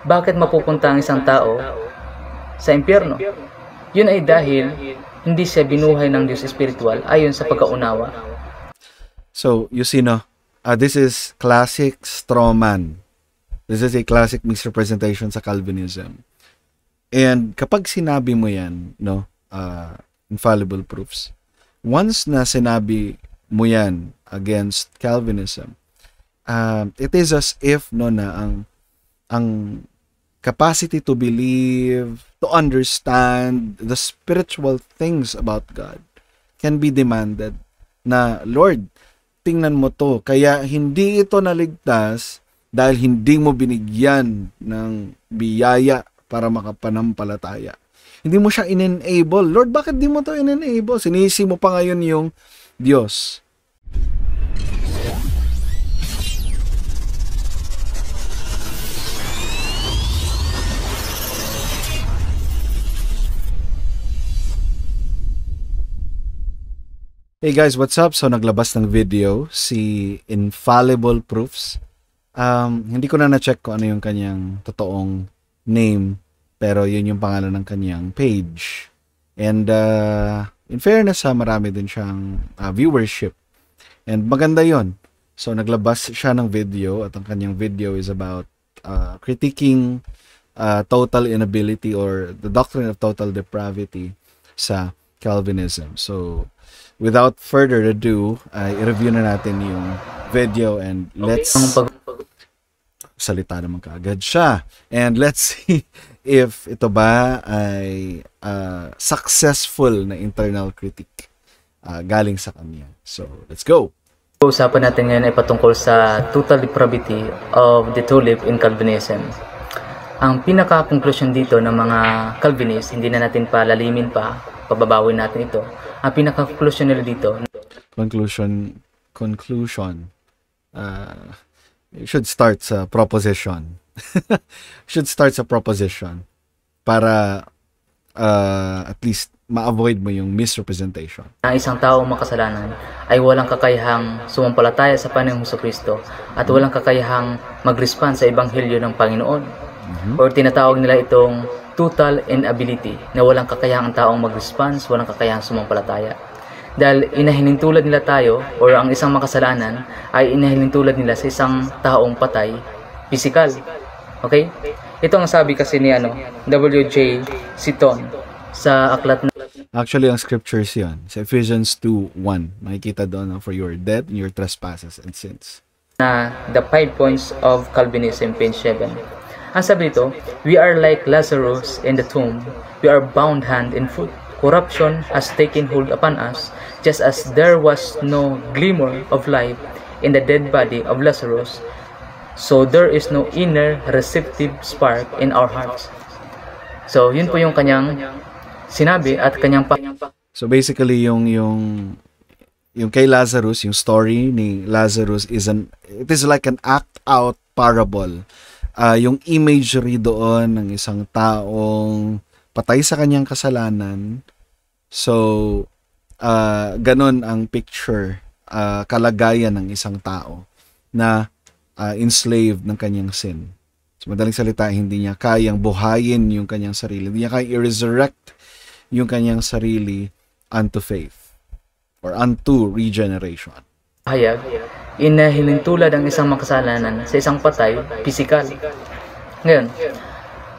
Bakit mapupunta ang isang tao sa impyerno? Yun ay dahil hindi siya binuhay ng Diyos espiritual ayon sa pagkaunawa. So, you see, no? This is classic straw man. This is a classic misrepresentation sa Calvinism. And kapag sinabi mo yan, no, infallible proofs, once na sinabi mo yan against Calvinism, it is as if, no, na ang capacity to believe, to understand the spiritual things about God can be demanded na, Lord, tingnan mo to. Kaya hindi ito naligtas dahil hindi mo binigyan ng biyaya para makapanampalataya. Hindi mo siya in-enable. Lord, bakit di mo to in-enable? Sinisi mo pa ngayon yung Diyos. Hey guys, what's up? So naglabas ng video si Infallible Proofs. Hindi ko na na-check kung ano yung kanyang totoong name, pero yun yung pangalan ng kanyang page. And in fairness, marami din siyang viewership. And maganda yon. So naglabas siya ng video at ang kanyang video is about critiquing total inability or the doctrine of total depravity sa Calvinism. So without further ado, i-review na natin yung video and let's salita naman kaagad siya. And let's see if ito ba ay successful na internal critique galing sa kanya. So, let's go! Usapan natin ngayon ay patungkol sa total depravity of the tulip in Calvinism. Ang pinaka-conclusion dito ng mga Calvinist, hindi na natin palalimin pa, pababawin natin ito. Ang pinaka-conclusion nila dito. Conclusion. You should start sa proposition. Should start sa proposition para at least ma-avoid mo yung misrepresentation. Ang isang taong makasalanan ay walang kakayahang sumampalataya sa Panginoong Jesucristo at walang kakayahang mag-respond sa ebanghelyo ng Panginoon. Or tinatawag nila itong total inability, na walang kakayahang taong mag-response, walang kakayahang sumampalataya. Dahil inahinintulad nila tayo, or ang isang makasalanan, ay inahinintulad nila sa isang taong patay, physical. Okay? Ito ang sabi kasi ni W.J. Seaton sa aklat na... Actually, ang scriptures yan, sa Ephesians 2:1, makikita doon, for your death and your trespasses and sins. Na the 5 points of Calvinism, page 7. Ang sabi dito, we are like Lazarus in the tomb. We are bound hand and foot. Corruption has taken hold upon us, just as there was no glimmer of life in the dead body of Lazarus, so there is no inner receptive spark in our hearts. So, yun po yung kanyang sinabi at kanyang So basically, yung kay Lazarus, yung story ni Lazarus it is like an act-out parable. Yung imagery doon ng isang taong patay sa kanyang kasalanan. So, ganun ang picture, kalagayan ng isang tao na enslaved ng kanyang sin. So, madaling salita, hindi niya kayang buhayin yung kanyang sarili. Hindi niya kayang i-resurrect yung kanyang sarili unto faith or unto regeneration. Hayag, inahinintulad ang isang makasalanan sa isang patay, physical. Ngayon,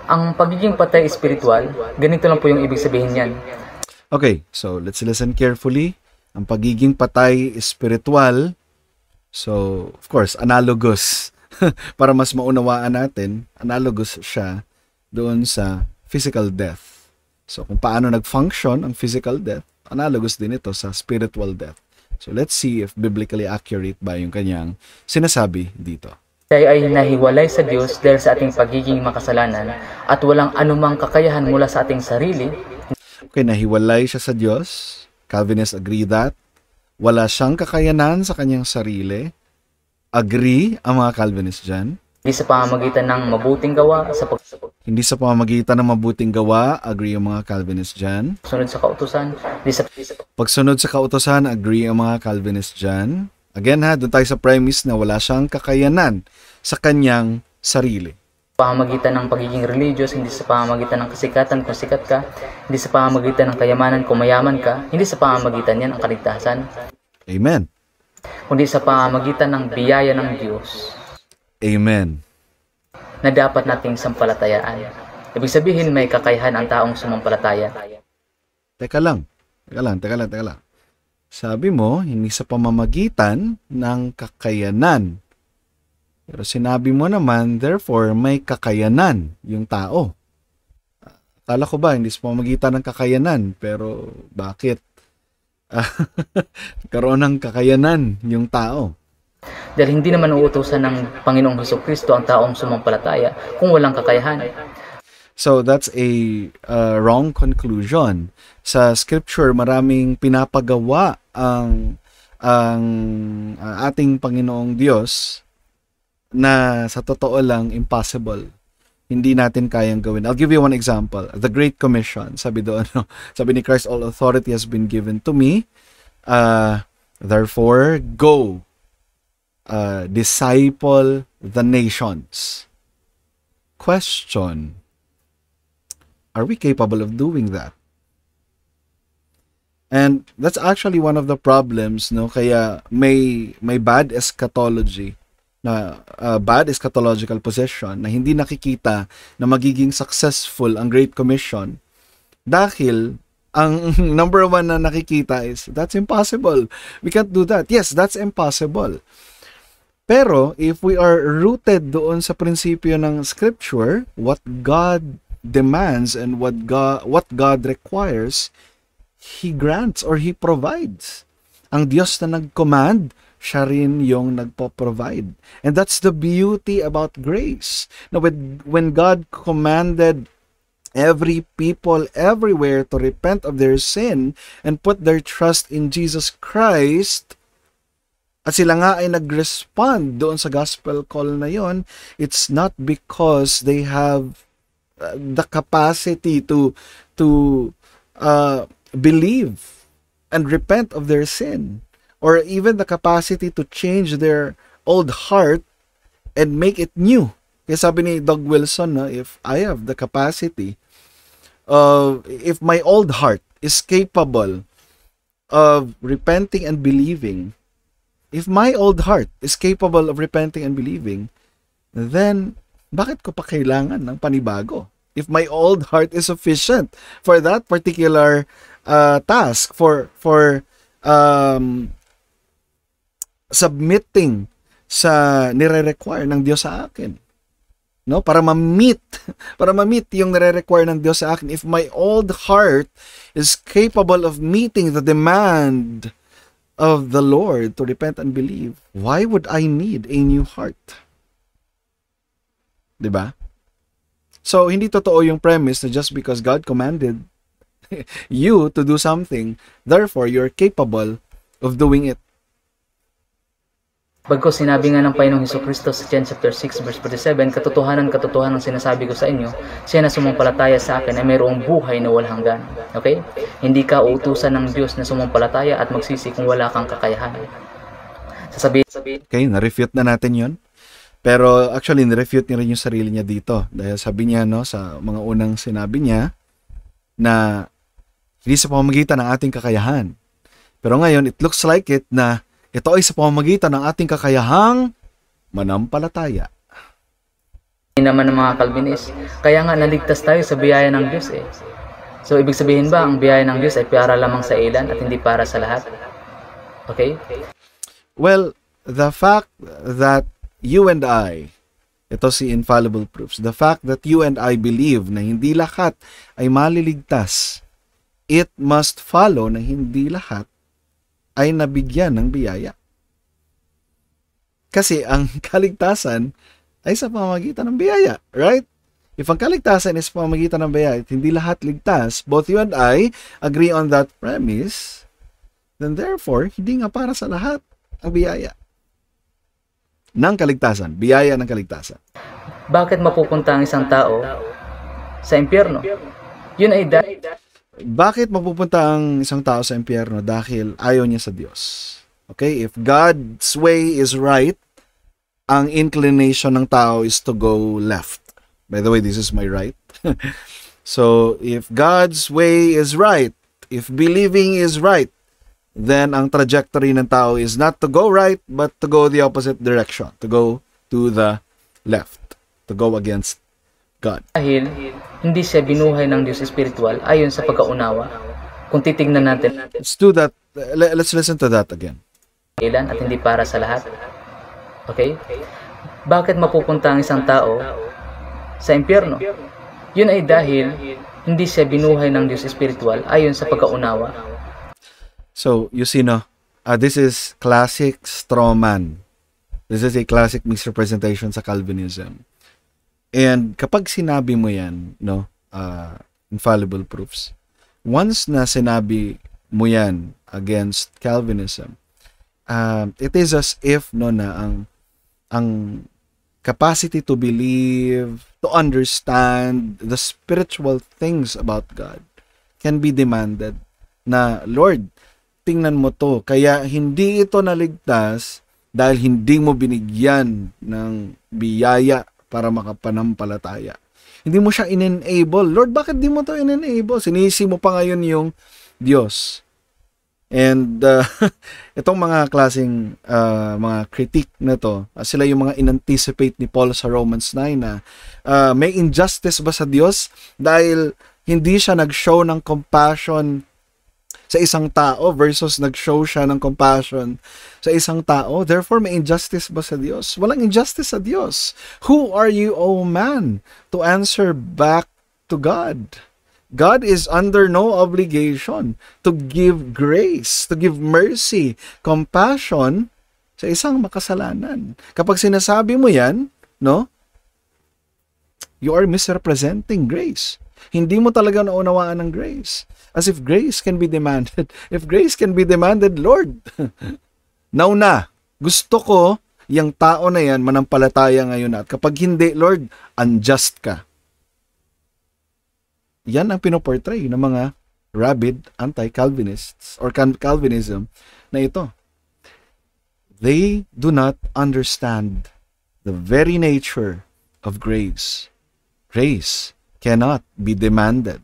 ang pagiging patay spiritual, ganito lang po yung ibig sabihin niyan. Okay, so let's listen carefully. Ang pagiging patay spiritual, so of course, analogous. Para mas maunawaan natin, analogous siya doon sa physical death. So kung paano nag-function ang physical death, analogous din ito sa spiritual death. So let's see if biblically accurate ba yung kanyang sinasabi dito. Tayo ay nahiwalay sa Diyos dahil sa ating pagiging makasalanan at walang anumang kakayahan mula sa ating sarili. Okay, nahiwalay siya sa Diyos. Calvinists agree that. Wala siyang kakayanan sa kanyang sarili. Agree ang mga Calvinists dyan. Hindi sa pamamagitan ng mabuting gawa, hindi sa pamamagitan ng mabuting gawa, agree ang mga Calvinists dyan. Pagsunod sa kautusan, pagsunod sa kautusan, agree ang mga Calvinists dyan. Again doon tayo sa premise na wala siyang kakayanan sa kanyang sarili. pamamagitan ng pagiging religious, hindi sa pamamagitan ng kasikatan kung sikat ka, hindi sa pamamagitan ng kayamanan kung mayaman ka, hindi sa pamamagitan yan ang kaligtasan. Amen. Kundi sa pamamagitan ng biyaya ng Diyos. Amen. Na dapat nating sampalatayaan. Ibig sabihin may kakayahan ang taong sumampalataya. Teka lang. Sabi mo, hindi sa pamamagitan ng kakayanan. Pero sinabi mo naman, therefore, may kakayanan yung tao. Akala ko ba, hindi sa pamamagitan ng kakayanan. Pero bakit? Karoon ng kakayanan yung tao. Dahil hindi naman uutusan ng Panginoong Hesukristo ang taong sumampalataya kung walang kakayahan. So that's a wrong conclusion. Sa scripture, maraming pinapagawa ang ating Panginoong Diyos na sa totoo lang impossible. Hindi natin kayang gawin. I'll give you one example. The Great Commission. Sabi doon, sabi ni Christ, all authority has been given to me. Therefore, go. Disciple the nations. Question. Are we capable of doing that? And that's actually one of the problems, no? Kaya may bad eschatology, na bad eschatological position na hindi nakikita na magiging successful ang Great Commission dahil ang number one na nakikita is that's impossible. We can't do that. Yes, that's impossible. Pero if we are rooted doon sa prinsipyo ng Scripture, what God demands and what God requires, He grants or He provides. Ang Diyos na nag-command, siya rin yung nagpo-provide. And that's the beauty about grace. Now, when God commanded every people everywhere to repent of their sin and put their trust in Jesus Christ, at sila nga ay nag-respond doon sa gospel call na yon, it's not because they have the capacity to believe and repent of their sin, or even the capacity to change their old heart and make it new. Kaya sabi ni Doug Wilson, if I have the capacity if my old heart is capable of repenting and believing, if my old heart is capable of repenting and believing, then bakit ko pa kailangan ng panibago? If my old heart is sufficient for that particular task, for submitting sa nire-require ng Diyos sa akin, no, para ma-meet yung nire-require ng Diyos sa akin. If my old heart is capable of meeting the demand of the Lord to repent and believe, why would I need a new heart? 'Di ba? So hindi totoo yung premise na just because God commanded you to do something, therefore you're capable of doing it. Bagkus sinabi nga ng Panginoong Hesukristo sa John chapter 6 verse 47, katotohanan sinasabi ko sa inyo, siya na sumampalataya sa akin ay mayroong buhay na walang hanggan. Okay? Hindi ka uutusan ng Diyos na sumampalataya at magsisi kung wala kang kakayahan. Sasabihin. Okay, na-refute na natin yon. Pero actually, na-refute niya rin yung sarili niya dito. Dahil sabi niya, no, sa mga unang sinabi niya, na hindi sa pamamagitan ng ating kakayahan. Pero ngayon, it looks like it na ito ay sa pamamagitan ng ating kakayahang manampalataya. Hindi naman ng mga Calvinist, kaya nga naligtas tayo sa biyaya ng Diyos eh. So, ibig sabihin ba, ang biyaya ng Diyos ay para lamang sa ilan at hindi para sa lahat? Okay? Well, the fact that you and I, ito si Infallible Proofs, the fact that you and I believe na hindi lahat ay maliligtas, it must follow na hindi lahat ay nabigyan ng biyaya. Kasi ang kaligtasan ay sa pamamagitan ng biyaya, right? If ang kaligtasan is sa pamamagitan ng biyaya at hindi lahat ligtas, both you and I agree on that premise, then therefore, hindi nga para sa lahat ang biyaya ng kaligtasan, biyaya ng kaligtasan. Bakit mapupunta ang isang tao sa impyerno? Yun ay Bakit mapupunta ang isang tao sa impyerno? Dahil ayaw niya sa Diyos. Okay? If God's way is right, ang inclination ng tao is to go left. By the way, this is my right. So, if God's way is right, if believing is right, then ang trajectory ng tao is not to go right, but to go the opposite direction, to go to the left, to go against God. Dahil hindi siya binuhay ng Diyos espiritual ayon sa pagkaunawa. Kung titignan natin, Let's do that. Let's listen to that again. ilan at hindi para sa lahat. Okay? Bakit mapupunta ang isang tao sa impyerno? Yun ay dahil hindi siya binuhay ng Diyos espiritual ayon sa pagkaunawa. So, you see, no, this is classic straw man. This is a classic misrepresentation sa Calvinism. And kapag sinabi mo yan, no, infallible proofs, once na sinabi mo yan against Calvinism, it is as if, no, na ang capacity to believe, to understand the spiritual things about God can be demanded na, Lord, tingnan mo to. Kaya hindi ito naligtas dahil hindi mo binigyan ng biyaya para makapanampalataya. Hindi mo siya in-enable. Lord, bakit di mo to in-enable? Sinisi mo pa ngayon yung Diyos. And itong mga klaseng mga critique na to, sila yung mga in-anticipate ni Paul sa Romans 9 na may injustice ba sa Diyos dahil hindi siya nag-show ng compassion sa isang tao versus nag-show siya ng compassion sa isang tao. Therefore, may injustice ba sa Diyos? Walang injustice sa Diyos. Who are you, O man, to answer back to God? God is under no obligation to give grace, to give mercy, compassion sa isang makasalanan. Kapag sinasabi mo yan, no, you are misrepresenting grace. Hindi mo talaga naunawaan ng grace. As if grace can be demanded. If grace can be demanded, Lord, now na, gusto ko yung tao na yan manampalataya ngayon at kapag hindi, Lord, unjust ka. Yan ang pinoportray ng mga rabid anti-Calvinists or Calvinism na ito. They do not understand the very nature of grace. Grace cannot be demanded.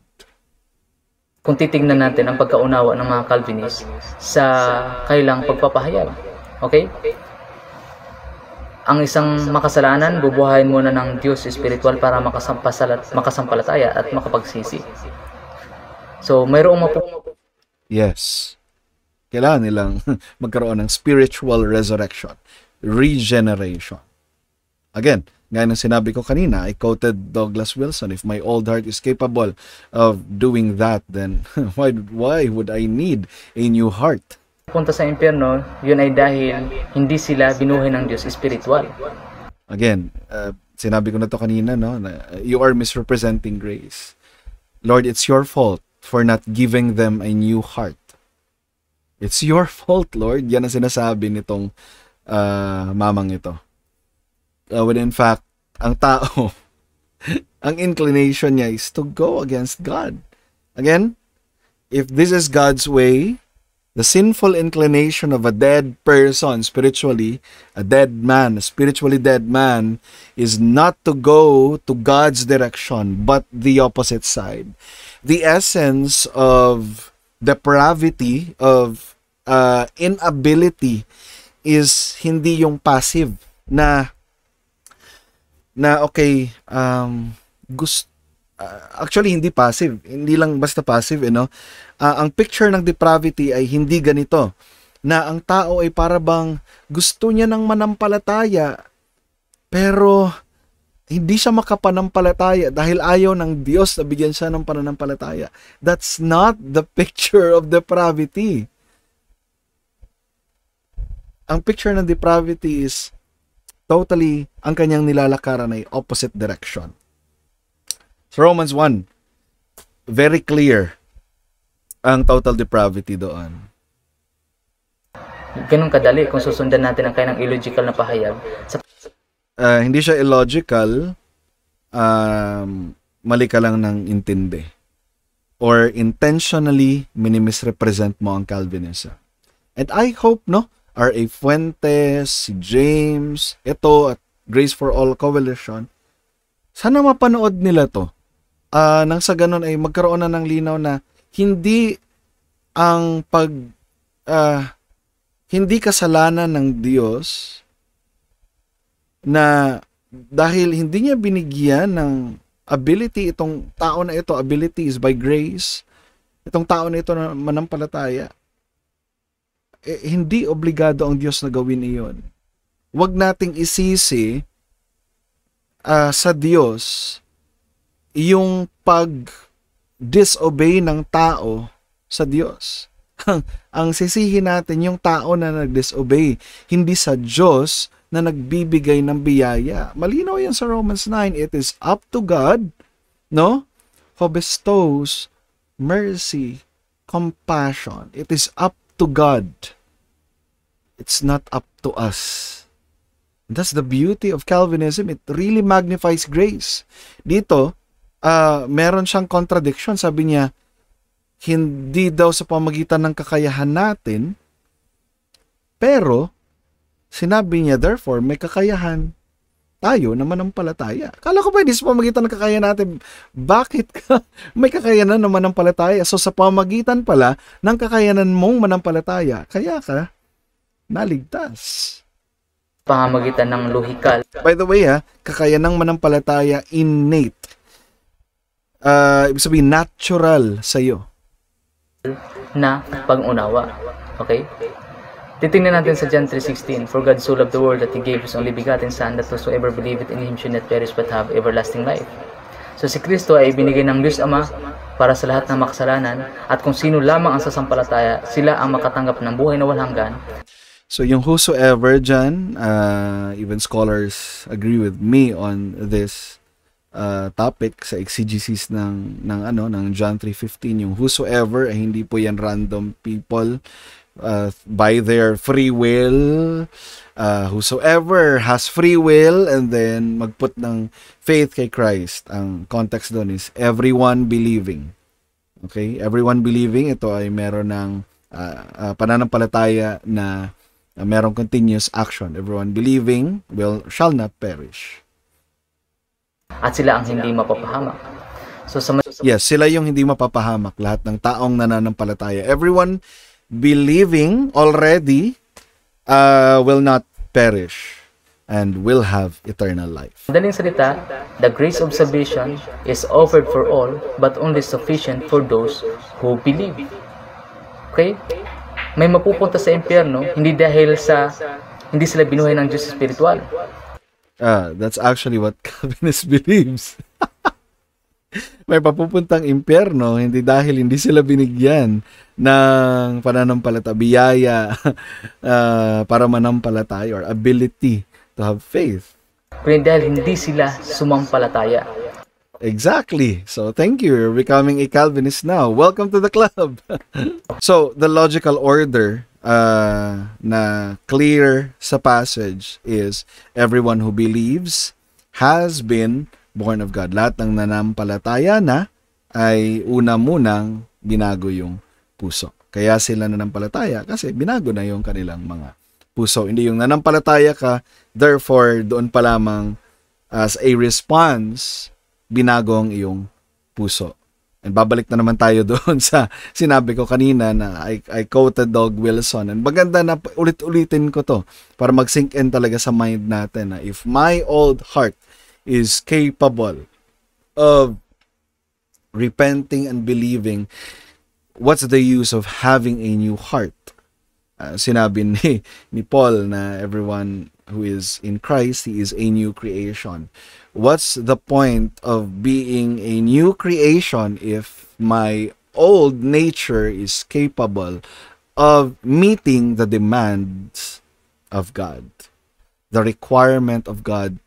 Kung titignan natin ang pagkaunawa ng mga Calvinist sa kailang pagpapahayag. Okay? Ang isang makasalanan, bubuhayin muna ng Diyos espiritual para makasampalataya at makapagsisi. So, mayroong Yes. Kailangan nilang magkaroon ng spiritual resurrection, regeneration. Again, gaya ng sinabi ko kanina, I quoted Douglas Wilson, if my old heart is capable of doing that, then why would I need a new heart? punta sa impyerno, yun ay dahil hindi sila binuhay ng Diyos espiritual. Again, sinabi ko na to kanina, no? You are misrepresenting grace. Lord, it's your fault for not giving them a new heart. It's your fault, Lord. Yan ang sinasabi nitong mamang ito. When in fact, ang tao, ang inclination niya is to go against God. Again, if this is God's way, the sinful inclination of a dead person, spiritually, a dead man, a spiritually dead man, is not to go to God's direction, but the opposite side. The essence of depravity, of inability, is hindi yung passive na okay, actually hindi passive, hindi lang basta passive, ang picture ng depravity ay hindi ganito, na ang tao ay para bang gusto niya ng manampalataya pero hindi siya makapanampalataya dahil ayaw ng Diyos na bigyan siya ng pananampalataya. That's not the picture of depravity. Ang picture ng depravity is totally, ang kanyang nilalakaran ay opposite direction. So Romans 1, very clear ang total depravity doon. Ganun kadali kung susundan natin ang kanyang illogical na pahayag. Hindi siya illogical, mali ka lang ng intindi. Or intentionally minimisrepresent mo ang Calvinism. And I hope, R.A. Fuentes, si James, ito at Grace for All Coalition, Sana mapanood nila to. Nang sa ganun ay magkaroon na ng linaw na hindi ang hindi kasalanan ng Diyos na dahil hindi niya binigyan ng ability itong tao na ito, ability is by grace, itong tao na ito na manampalataya, hindi obligado ang Diyos na gawin iyon. Huwag nating isisi sa Diyos yung pag-disobey ng tao sa Diyos. Ang sisihin natin yung tao na nag-disobey, hindi sa Diyos na nagbibigay ng biyaya. Malinaw yan sa Romans 9. It is up to God, no? Who bestows mercy, compassion. It is up to God. It's not up to us. That's the beauty of Calvinism. It really magnifies grace. Dito, meron siyang contradiction. Sabi niya, hindi daw sa pamagitan ng kakayahan natin, pero sinabi niya, therefore, may kakayahan tayo na manampalataya. Kala ko ba hindi sa pamagitan ng kakayahan natin? Bakit ka may kakayanan na manampalataya? So sa pamagitan pala ng kakayanan mong manampalataya, kaya ka naligtas. Pamamagitan ng lohikal. By the way, kakayanang manampalataya innate. Ibig sabihin, natural sa'yo. Na pag-unawa. Okay? Titingnan natin sa John 3:16. For God so loved the world that He gave His only begotten Son, that whosoever believeth in Him should not perish but have everlasting life. So si Kristo ay binigay ng Diyos Ama para sa lahat ng makasalanan, at kung sino lamang ang sasampalataya, sila ang makatanggap ng buhay na walang hanggan. So yung whosoever dyan, even scholars agree with me on this topic sa exegesis ng John 3:15. Yung whosoever ay hindi po yan random people by their free will. Whosoever has free will and then magput ng faith kay Christ. Ang context doon is everyone believing. Okay? Everyone believing, ito ay meron ng pananampalataya na merong continuous action. Everyone believing shall not perish. At sila ang hindi mapapahamak. So yes, sila yung hindi mapapahamak. Lahat ng taong nananampalataya. Everyone believing already will not perish and will have eternal life. Madaling salita, the grace of salvation is offered for all, but only sufficient for those who believe. Okay? May mapupunta sa impyerno hindi dahil sa hindi sila binuhay ng Diyos spiritual. That's actually what Calvinist believes. May papupuntang impyerno hindi dahil hindi sila binigyan ng pananampalataya, biyaya para manampalataya or ability to have faith. Kundi dahil hindi sila sumampalataya. Exactly. So, thank you. You're becoming a Calvinist now. Welcome to the club. So, the logical order na clear sa passage is everyone who believes has been born of God. Lahat ng nanampalataya na ay una munang binago yung puso. Kaya sila nanampalataya kasi binago na yung kanilang mga puso. Hindi yung nanampalataya ka, therefore, doon pa lamang as a response, binago ang iyong puso. And babalik na naman tayo doon sa sinabi ko kanina na I quoted Doug Wilson. And maganda na ulit-ulitin ko to para mag-sink in talaga sa mind natin na if my old heart is capable of repenting and believing, what's the use of having a new heart? Sinabi ni Paul na everyone who is in Christ, he is a new creation. What's the point of being a new creation if my old nature is capable of meeting the demands of God, the requirement of God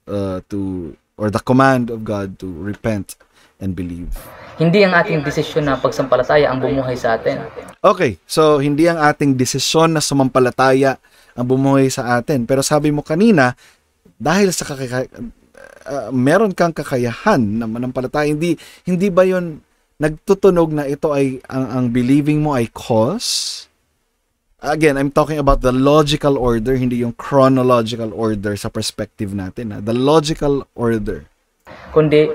or the command of God to repent and believe? Hindi ang ating desisyon na pagsampalataya ang bumuhay sa atin. Okay, so hindi ang ating desisyon na sumampalataya ang bumuhay sa atin. Pero sabi mo kanina, dahil sa meron kang kakayahan na manampalataya, hindi ba yon nagtutunog na ito ay ang believing mo ay cause? Again, I'm talking about the logical order, hindi yung chronological order sa perspective natin. The logical order. Kundi,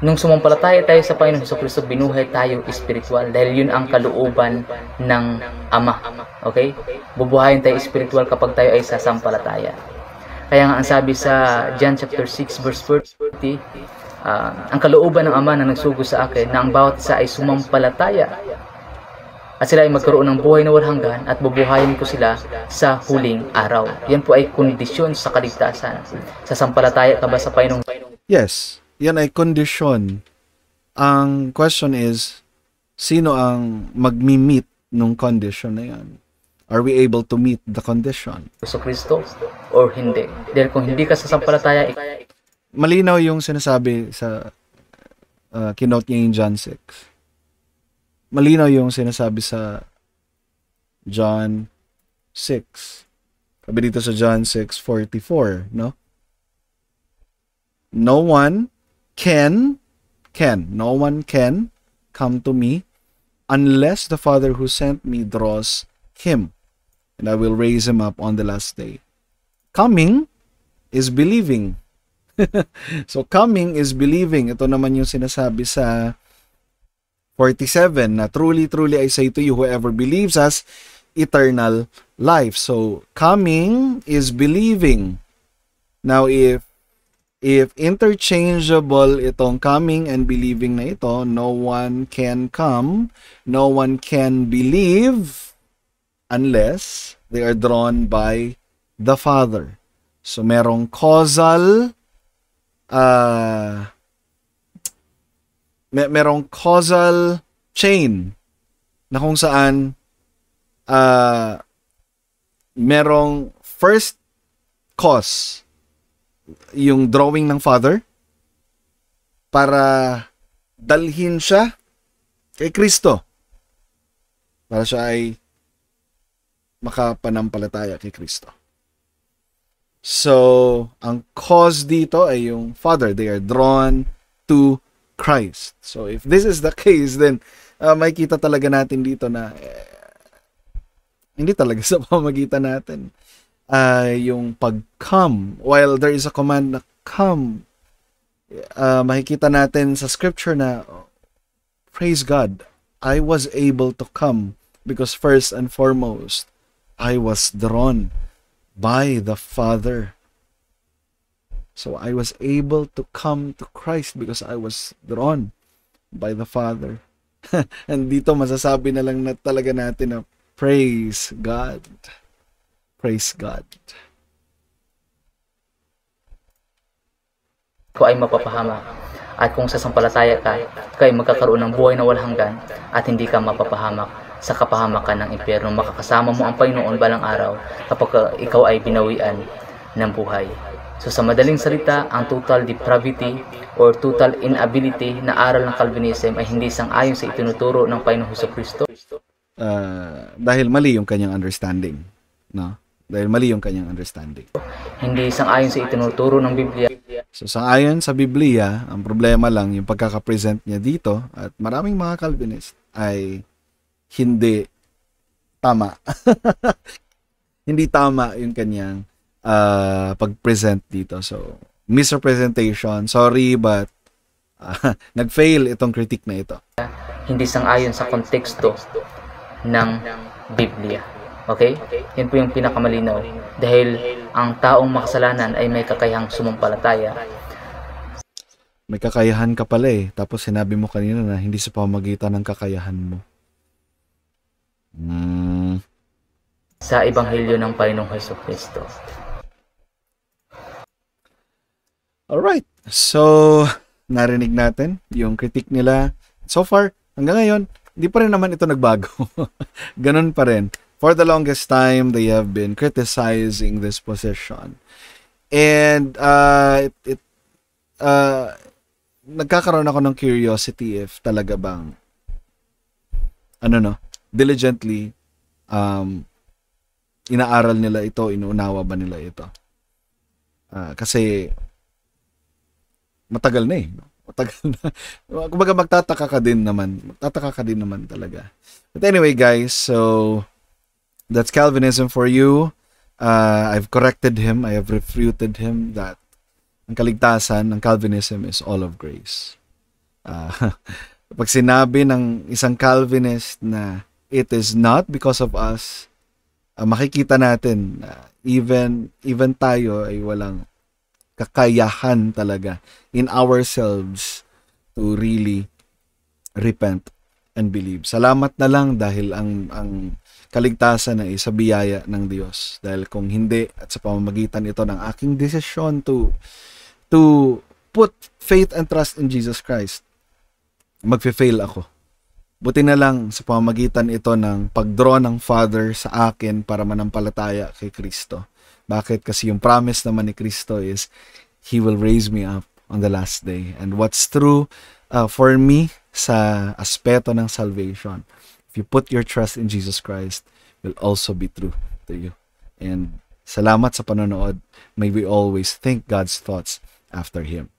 nung sumampalataya tayo sa Panginoong Jesucristo, binuhay tayo espiritual dahil yun ang kalooban ng Ama. Okay? Bubuhayin tayo espiritual kapag tayo ay sasampalataya. Kaya nga ang sabi sa John chapter 6 verse 40, ang kalooban ng Ama na nagsugo sa akin na ang bawat isa ay sumampalataya at sila ay magkaroon ng buhay na walang hanggan at bubuhayin ko sila sa huling araw. Yan po ay kondisyon sa kaligtasan. Sasampalataya ka ba sa Panginoong? Yes, yan ay kondisyon. Ang question is, sino ang magmi-meet nung condition na yan? Are we able to meet the condition? Jesucristo or hindi? Dahil kung hindi ka sasampalataya, Malinaw yung sinasabi sa keynote niya in John 6. Malinaw yung sinasabi sa John 6. Sabi dito sa John 6:44, no? No one can come to me unless the Father who sent me draws him, and I will raise him up on the last day. Coming is believing. So, coming is believing. Ito naman yung sinasabi sa 47 na truly, truly I say to you, whoever believes has eternal life. So, coming is believing. Now, if interchangeable itong coming and believing na ito, no one can come, no one can believe unless they are drawn by the Father. So, merong causal merong causal chain na kung saan merong first cause yung drawing ng Father para dalhin siya kay Kristo, para siya ay makapanampalataya kay Kristo. So, ang cause dito ay yung Father. They are drawn to Christ. So, if this is the case, then makikita talaga natin dito na hindi talaga sa pamagitan natin yung pag-come. While there is a command na come, makikita natin sa scripture na, praise God, I was able to come because first and foremost, I was drawn by the Father. So I was able to come to Christ because I was drawn by the Father. And dito masasabi na lang na talaga natin na praise God. Praise God. ko ay mapapahamak. At kung sasampalataya ka, ay magkakaroon ng buhay na walang hanggan at hindi ka mapapahamak sa kapahamakan ng impyerno. Makakasama mo ang Panginoon balang araw kapag ikaw ay binawian ng buhay. So sa madaling salita, ang total depravity or total inability na aral ng Calvinism ay hindi sang-ayon sa itinuturo ng Panginoong Jesucristo. Dahil mali yung kanyang understanding, no? Dahil mali yung kanyang understanding. Hindi sang-ayon sa itinuturo ng Biblia. So sang-ayon sa Biblia, ang problema lang yung pagkaka-present niya dito at maraming mga Calvinist ay hindi tama. Hindi tama yung kanyang pag-present dito. So, misrepresentation. Sorry, but nag-fail itong critique na ito. Hindi sang-ayon sa konteksto ng Biblia. Okay? Yan po yung pinakamalinaw. Dahil ang taong makasalanan ay may kakayahang sumampalataya. May kakayahan ka pala eh. Tapos sinabi mo kanina na hindi sa pamamagitan ng kakayahan mo. Sa Ebanghelyo ng Panginoong Jesucristo. Alright. So, narinig natin yung critique nila. So far, hanggang ngayon, hindi pa rin naman ito nagbago. Ganun pa rin. For the longest time, they have been criticizing this position. And nagkakaroon ako ng curiosity if talaga bang diligently inaaral nila ito, inuunawa ba nila ito. Kasi matagal na eh. Matagal na. Kumbaga magtataka ka din naman talaga. But anyway guys, so that's Calvinism for you. I've corrected him. I have refuted him that ang kaligtasan ng Calvinism is all of grace. Pag sinabi ng isang Calvinist na it is not because of us, makikita natin even tayo ay walang kakayahan talaga in ourselves to really repent and believe. Salamat na lang dahil ang kaligtasan ay sa biyaya ng Diyos. Dahil kung hindi, at sa pamamagitan ito ng aking desisyon to put faith and trust in Jesus Christ, magfe-fail ako. Buti na lang sa pamamagitan ito ng pag-draw ng Father sa akin para manampalataya kay Kristo. Bakit? Kasi yung promise naman ni Kristo is He will raise me up on the last day. And what's true for me sa aspeto ng salvation, if you put your trust in Jesus Christ, will also be true to you. And salamat sa panonood. May we always think God's thoughts after Him.